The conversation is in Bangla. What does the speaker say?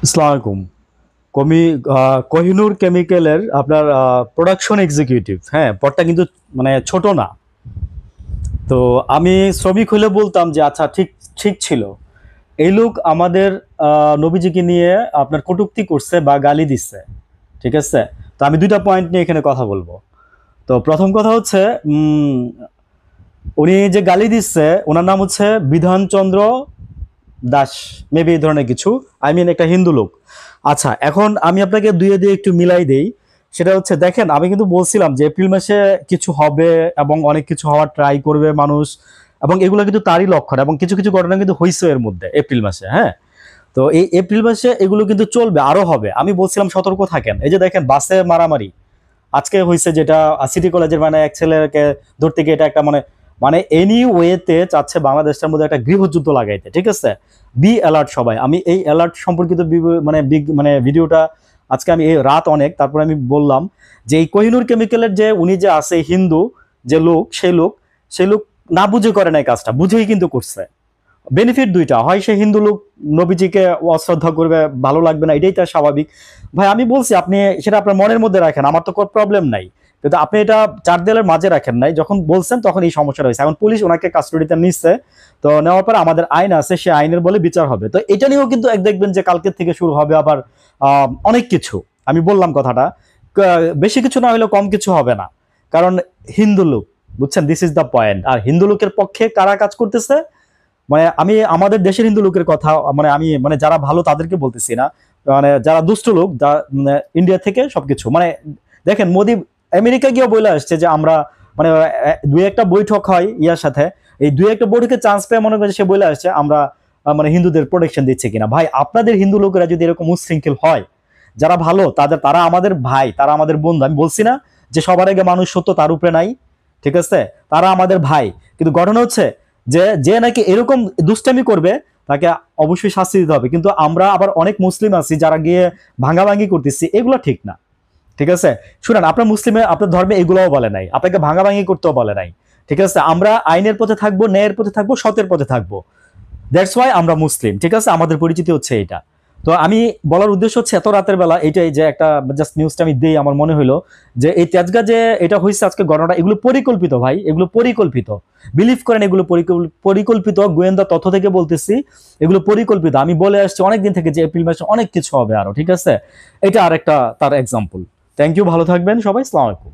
আসসালামু আলাইকুম। কমি কোহিনূর কেমিক্যালের আপনার প্রোডাকশন এক্সিকিউটিভ, হ্যাঁ, পদটা কিন্তু মানে ছোট না। তো আমি শ্রমিক হলে বলতাম যে আচ্ছা, ঠিক ঠিক ছিল। এই লোক আমাদের নবীজিকে নিয়ে আপনার কটূক্তি করছে বা গালি দিচ্ছে, ঠিক আছে। তো আমি দুইটা পয়েন্ট নিয়ে এখানে কথা বলবো। তো প্রথম কথা হচ্ছে, উম, উনি যে গালি দিচ্ছে ওনার নাম হচ্ছে বিধানচন্দ্র দাস, মেবি এই ধরনের কিছু, একটা হিন্দু লোক। আচ্ছা, এখন আমি আপনাকে দুইয়ে দিয়ে একটু মিলাই দেই। সেটা হচ্ছে, দেখেন, আমি কিন্তু বলছিলাম যে এপ্রিল মাসে কিছু হবে এবং অনেক কিছু হওয়ার ট্রাই করবে মানুষ, এবং এগুলো কিন্তু তারই লক্ষণ, এবং কিছু কিছু ঘটনা কিন্তু হয়েছে এর মধ্যে এপ্রিল মাসে, হ্যাঁ। তো এই এপ্রিল মাসে এগুলো কিন্তু চলবে, আরো হবে। আমি বলছিলাম সতর্ক থাকেন। এই যে দেখেন, বাসে মারামারি আজকে হয়েছে, যেটা সিটি কলেজের মানে এক ছেলেকে ধরতে গিয়ে, এটা একটা মানে মানে এনি ওয়েতে চাচ্ছে বাংলাদেশের মধ্যে একটা গৃহযুদ্ধ লাগাইতে, ঠিক আছে। বি অ্যালার্ট সবাই। আমি এই অ্যালার্ট সম্পর্কিত মানে ভিডিওটা আজকে আমি এই রাত অনেক তারপরে আমি বললাম যে এই কোহিনূর কেমিক্যালের যে উনি যে আছে হিন্দু যে লোক, সেই লোক না বুঝে করে নাই কাজটা, বুঝেই কিন্তু করছে। বেনিফিট দুইটা হয়, সে হিন্দু লোক নবীজিকে অশ্রদ্ধা করবে, ভালো লাগবে না, এটাই তার স্বাভাবিক। ভাই আমি বলছি, আপনি সেটা আপনার মনের মধ্যে রাখেন, আমার তো কোনো প্রবলেম নাই। কিন্তু আপনি এটা চার দেয়ালের মাঝে রাখেন নাই, যখন বলছেন তখন এই সমস্যাটা হয়েছে। এখন পুলিশ ওনাকে কাস্টডিতে নিচ্ছে। তো নেওয়ার পর আমাদের আইন আছে, সে আইনের বলে বিচার হবে। তো এটা নিয়েও কিন্তু এক দেখবেন যে কালকের থেকে শুরু হবে আবার অনেক কিছু। আমি বললাম কথাটা, বেশি কিছু না হলেও কম কিছু হবে না। কারণ হিন্দু লোক, বুঝছেন, দিস ইজ দ্য পয়েন্ট। আর হিন্দু লোকের পক্ষে কারা কাজ করতেছে, মানে আমি আমাদের দেশের হিন্দু লোকের কথা, মানে আমি মানে যারা ভালো তাদেরকে বলতেছি না, মানে যারা দুষ্ট লোক, ইন্ডিয়া থেকে সবকিছু মানে, দেখেন মোদি আমেরিকা গিয়ে বলে আসছে যে আমরা মানে দুই একটা বৈঠক হয় ইয়ার সাথে, এই দুই একটা বৈঠকে চান্স পেয়ে মনে করছে সে বলে আসছে আমরা মানে হিন্দুদের প্রোটেকশন দিচ্ছে কিনা। ভাই, আপনাদের হিন্দু লোকেরা যদি এরকম উচ্ছৃঙ্খল হয়, যারা ভালো তারা আমাদের ভাই, তারা আমাদের বন্ধু। আমি বলছি না যে সবার আগে মানুষ সত্য তার উপরে নাই, ঠিক আছে, তারা আমাদের ভাই। কিন্তু ঘটনা হচ্ছে যে যে নাকি এরকম দুষ্টামি করবে তাকে অবশ্যই শাস্তি দিতে হবে। কিন্তু আমরা আবার অনেক মুসলিম আছি যারা গিয়ে ভাঙাভাঙি করতেছি, এগুলো ঠিক না, ঠিক আছে। শুনেন, আপনার মুসলিমে আপনার ধর্মে এগুলোও বলে নাই, আপনাকে ভাঙাভাঙি করতেও বলে নাই, ঠিক আছে। আমরা আইনের পথে থাকবো, ন্যায়ের পথে থাকবো, সতের পথে থাকবো। দ্যাটস ওয়াই আমরা মুসলিম, ঠিক আছে। আমাদের পরিচিতি হচ্ছে এটা। তো আমি বলার উদ্দেশ্য হচ্ছে এত রাতের বেলা এটাই, যে একটা জাস্ট নিউজটা আমি দিই, আমার মনে হলো যে এই তেজগা যে এটা হয়েছে আজকে ঘটনাটা, এগুলো পরিকল্পিত ভাই, এগুলো পরিকল্পিত। বিলিভ করেন, এগুলো পরিকল্পিত, গোয়েন্দা তথ্য থেকে বলতেছি, এগুলো পরিকল্পিত। আমি বলে আসছি অনেকদিন থেকে যে এপ্রিল মাসে অনেক কিছু হবে আরো, ঠিক আছে। এটা আরেকটা তার এক্সাম্পল। থ্যাংক ইউ, ভালো থাকবেন সবাই, আসসালামু আলাইকুম।